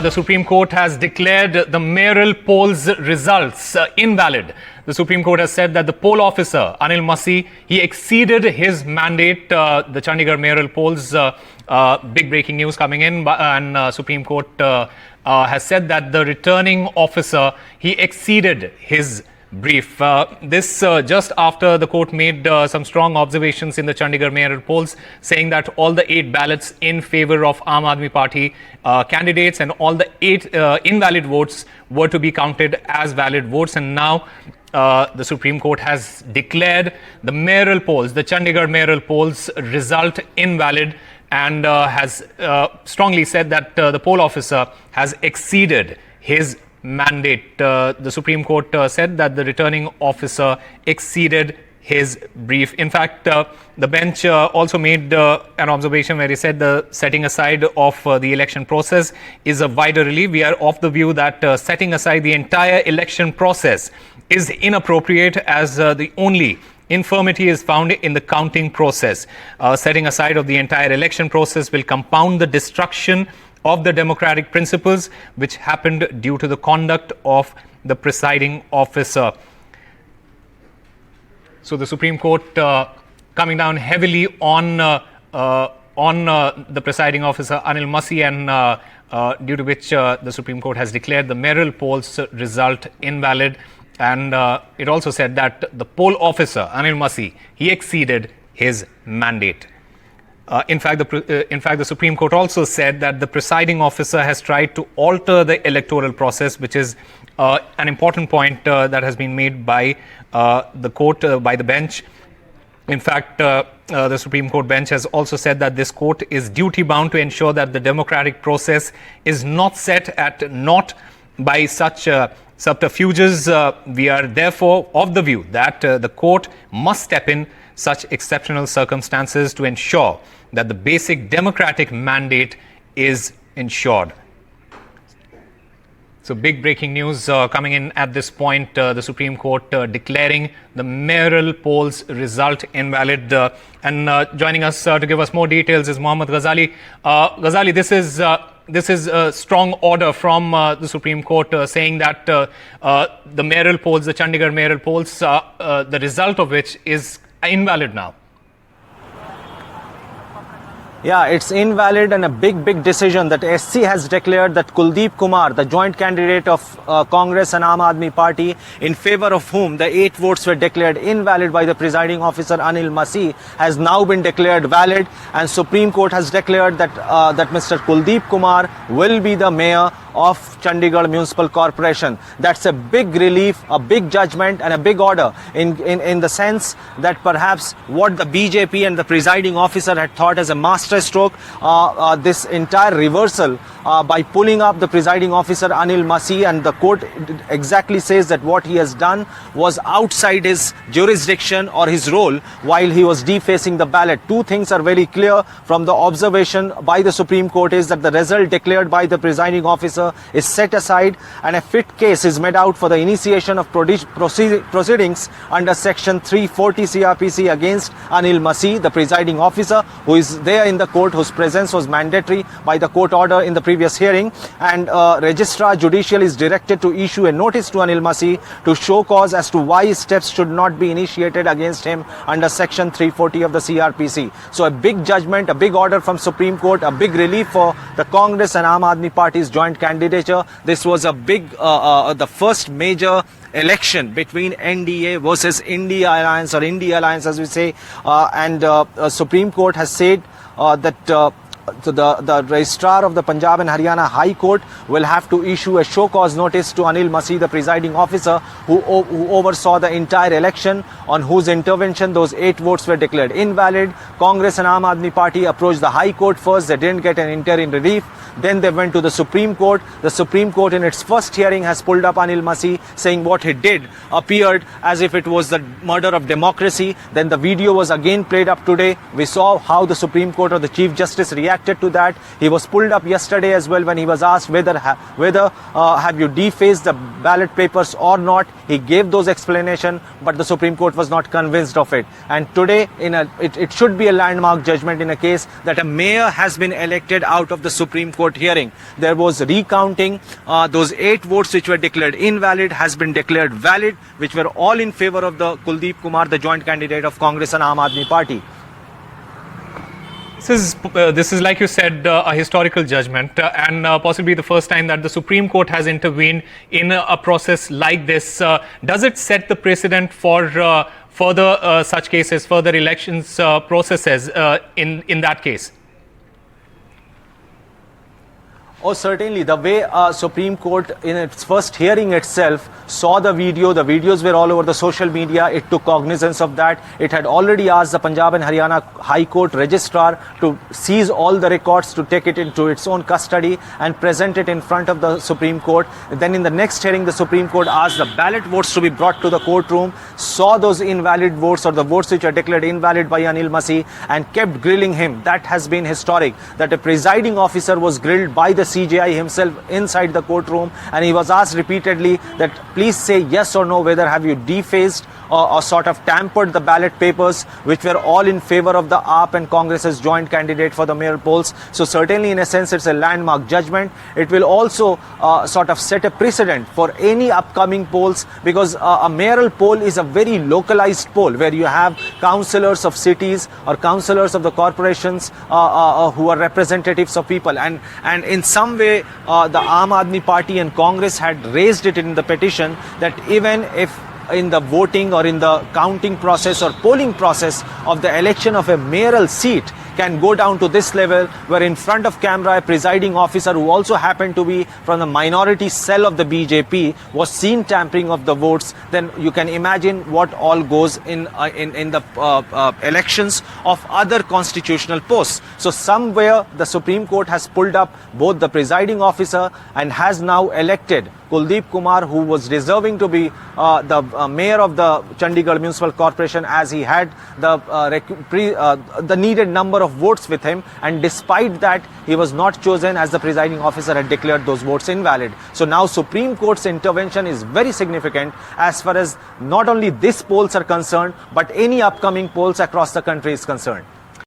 The Supreme Court has declared the mayoral polls results invalid. The Supreme Court has said that the poll officer, Anil Masih, he exceeded his mandate. The Chandigarh Mayoral polls, big breaking news coming in, and Supreme Court has said that the returning officer, he exceeded his brief. This just after the court made some strong observations in the Chandigarh mayoral polls, saying that all the 8 ballots in favour of Aadmi party candidates and all the 8 invalid votes were to be counted as valid votes. And now the Supreme Court has declared the mayoral polls, the Chandigarh mayoral polls result invalid, and has strongly said that the poll officer has exceeded his mandate. The Supreme Court said that the returning officer exceeded his brief. In fact, the bench also made an observation where he said the setting aside of the election process is a wider relief. We are of the view that setting aside the entire election process is inappropriate, as the only infirmity is found in the counting process. Setting aside of the entire election process will compound the destruction of the democratic principles which happened due to the conduct of the presiding officer. So the Supreme Court coming down heavily on the presiding officer Anil Masih, and due to which the Supreme Court has declared the mayoral polls result invalid. And it also said that the poll officer Anil Masih, he exceeded his mandate. In fact, the Supreme Court also said that the presiding officer has tried to alter the electoral process, which is an important point that has been made by the court, by the bench. In fact, the Supreme Court bench has also said that this court is duty-bound to ensure that the democratic process is not set at naught by such subterfuges. We are therefore of the view that the court must step in such exceptional circumstances to ensure that the basic democratic mandate is ensured. So big breaking news coming in at this point. The Supreme Court declaring the mayoral polls result invalid. And joining us to give us more details is Mohammad Ghazali. Ghazali, this is a strong order from the Supreme Court saying that the mayoral polls, the Chandigarh mayoral polls, the result of which is invalid now. Yeah, it's invalid, and a big decision that SC has declared that Kuldeep Kumar, the joint candidate of Congress and Aadmi party, in favor of whom the 8 votes were declared invalid by the presiding officer Anil Masih, has now been declared valid, and Supreme Court has declared that that Mr. Kuldeep Kumar will be the mayor of Chandigarh Municipal Corporation. That's a big relief, a big judgment, and a big order in the sense that perhaps what the BJP and the presiding officer had thought as a master stroke, this entire reversal by pulling up the presiding officer Anil Masih, and the court exactly says that what he has done was outside his jurisdiction or his role while he was defacing the ballot. 2 things are very clear from the observation by the Supreme Court is that the result declared by the presiding officer is set aside, and a fit case is made out for the initiation of proceedings under section 340 CRPC against Anil Masih, the presiding officer, who is there in the court, whose presence was mandatory by the court order in the previous hearing. And Registrar Judicial is directed to issue a notice to Anil Masih to show cause as to why steps should not be initiated against him under section 340 of the CRPC. So a big judgment, a big order from Supreme Court, a big relief for the Congress and Aadmi party's joint candidature. This was a big, the first major election between NDA versus India Alliance, or India Alliance as we say, and Supreme Court has said that the registrar of the Punjab and Haryana High Court will have to issue a show cause notice to Anil Masih, the presiding officer, who oversaw the entire election, on whose intervention those 8 votes were declared invalid. Congress and Aam Aadmi Party approached the High Court first. They didn't get an interim relief. Then they went to the Supreme Court. The Supreme Court in its first hearing has pulled up Anil Masih, saying what he did appeared as if it was the murder of democracy. Then the video was again played up today. We saw how the Supreme Court or the Chief Justice reacted reacted to that. He was pulled up yesterday as well when he was asked whether have you defaced the ballot papers or not. He gave those explanations, but the Supreme Court was not convinced of it. And today, it should be a landmark judgment in a case that a mayor has been elected out of the Supreme Court hearing. There was recounting. Those 8 votes which were declared invalid has been declared valid, which were all in favor of the Kuldeep Kumar, the joint candidate of Congress and Aam Aadmi Party. This is, like you said, a historical judgment and possibly the first time that the Supreme Court has intervened in a process like this. Does it set the precedent for further such cases, further elections processes in that case? Oh, certainly. The way Supreme Court in its first hearing itself saw the videos were all over the social media. It took cognizance of that. It had already asked the Punjab and Haryana High Court registrar to seize all the records, to take it into its own custody and present it in front of the Supreme Court. Then in the next hearing, the Supreme Court asked the ballot votes to be brought to the courtroom, saw those invalid votes or the votes which are declared invalid by Anil Masih, and kept grilling him. That has been historic, that a presiding officer was grilled by the CJI himself inside the courtroom, and he was asked repeatedly that please say yes or no whether have you defaced or sort of tampered the ballot papers, which were all in favor of the AAP and Congress's joint candidate for the mayoral polls. So certainly in a sense it's a landmark judgment. It will also sort of set a precedent for any upcoming polls, because a mayoral poll is a very localized poll where you have councillors of cities or councillors of the corporations who are representatives of people, and in some way the Aam Aadmi Party and Congress had raised it in the petition that even if in the voting or in the counting process or polling process of the election of a mayoral seat can go down to this level, where in front of camera a presiding officer who also happened to be from the minority cell of the BJP was seen tampering of the votes, then you can imagine what all goes in the elections of other constitutional posts. So somewhere the Supreme Court has pulled up both the presiding officer and has now elected Kuldeep Kumar, who was deserving to be the mayor of the Chandigarh Municipal Corporation, as he had the needed number of votes with him, and despite that he was not chosen, as the presiding officer had declared those votes invalid. So now Supreme Court's intervention is very significant as far as not only these polls are concerned, but any upcoming polls across the country is concerned.